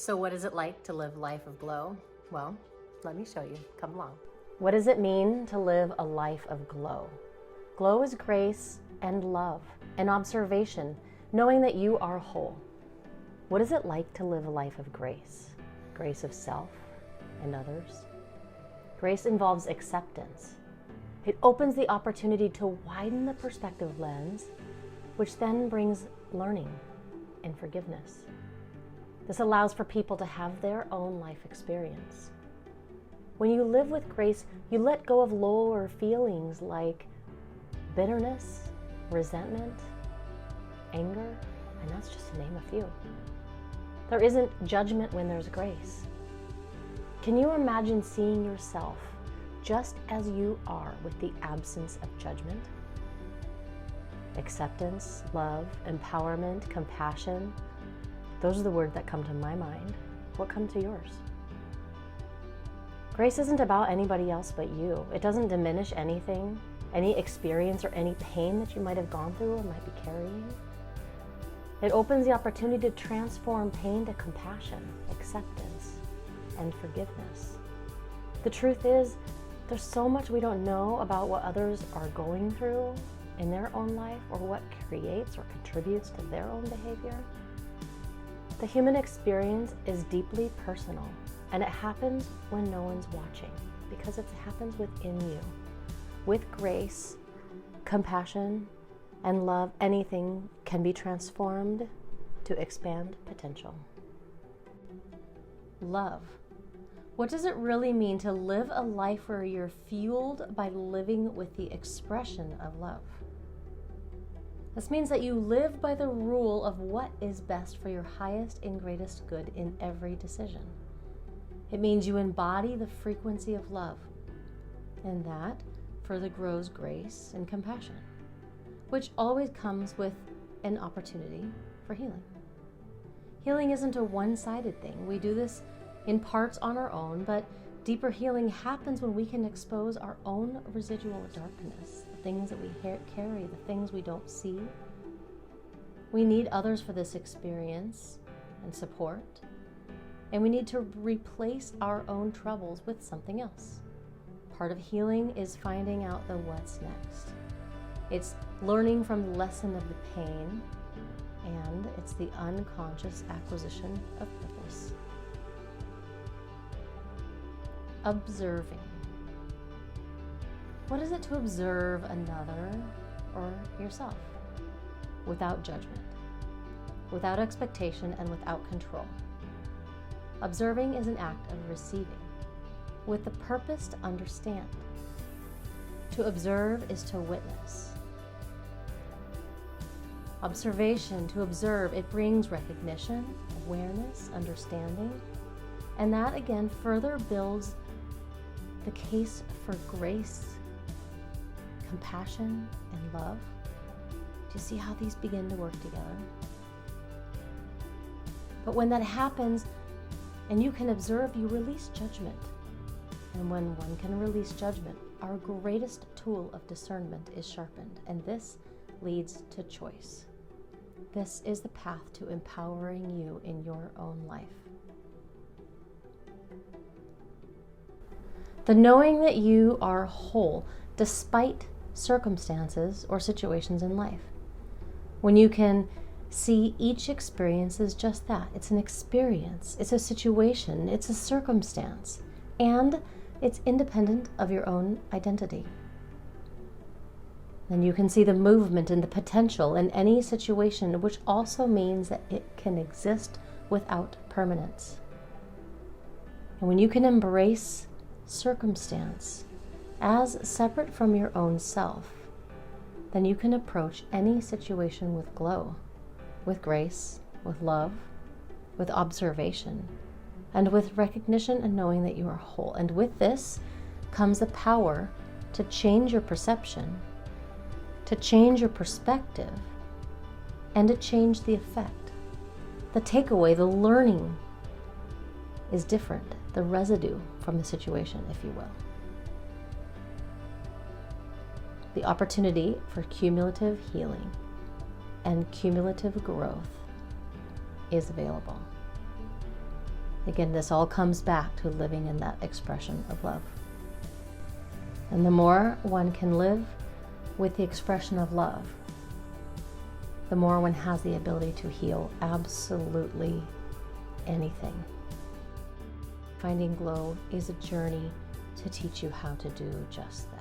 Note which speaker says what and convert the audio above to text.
Speaker 1: So what is it like to live a life of glow? Well, let me show you. Come along. What does it mean to live a life of glow? Glow is grace and love and observation, knowing that you are whole. What is it like to live a life of grace? Grace of self and others. Grace involves acceptance. It opens the opportunity to widen the perspective lens, which then brings learning and forgiveness. This allows for people to have their own life experience. When you live with grace, you let go of lower feelings like bitterness, resentment, anger, and that's just to name a few. There isn't judgment when there's grace. Can you imagine seeing yourself just as you are with the absence of judgment? Acceptance, love, empowerment, compassion. Those are the words that come to my mind. What come to yours? Grace isn't about anybody else but you. It doesn't diminish anything, any experience or any pain that you might have gone through or might be carrying. It opens the opportunity to transform pain to compassion, acceptance, and forgiveness. The truth is, there's so much we don't know about what others are going through in their own life or what creates or contributes to their own behavior. The human experience is deeply personal, and it happens when no one's watching because it happens within you. With grace, compassion, and love, anything can be transformed to expand potential. Love. What does it really mean to live a life where you're fueled by living with the expression of love? This means that you live by the rule of what is best for your highest and greatest good in every decision. It means you embody the frequency of love, and that further grows grace and compassion, which always comes with an opportunity for healing. Healing isn't a one-sided thing. We do this in parts on our own, but deeper healing happens when we can expose our own residual darkness, the things that we carry, the things we don't see. We need others for this experience and support, and we need to replace our own troubles with something else. Part of healing is finding out the what's next. It's learning from the lesson of the pain, and it's the unconscious acquisition of purpose. Observing. What is it to observe another or yourself without judgment, without expectation, and without control? Observing is an act of receiving with the purpose to understand. To observe is to witness. Observation, to observe, it brings recognition, awareness, understanding, and that again further builds the case for grace, compassion, and love. Do you see how these begin to work together? But when that happens and you can observe, you release judgment. And when one can release judgment, our greatest tool of discernment is sharpened, and this leads to choice. This is the path to empowering you in your own life. The knowing that you are whole despite circumstances or situations in life. When you can see each experience as just that. It's an experience, it's a situation, it's a circumstance, and it's independent of your own identity. Then you can see the movement and the potential in any situation, which also means that it can exist without permanence. And when you can embrace circumstance as separate from your own self, then you can approach any situation with glow, with grace, with love, with observation, and with recognition and knowing that you are whole. And with this comes the power to change your perception, to change your perspective, and to change the effect. The takeaway, the learning is different, the residue from the situation, if you will. The opportunity for cumulative healing and cumulative growth is available. Again, this all comes back to living in that expression of love. And the more one can live with the expression of love, the more one has the ability to heal absolutely anything. Finding glow is a journey to teach you how to do just that.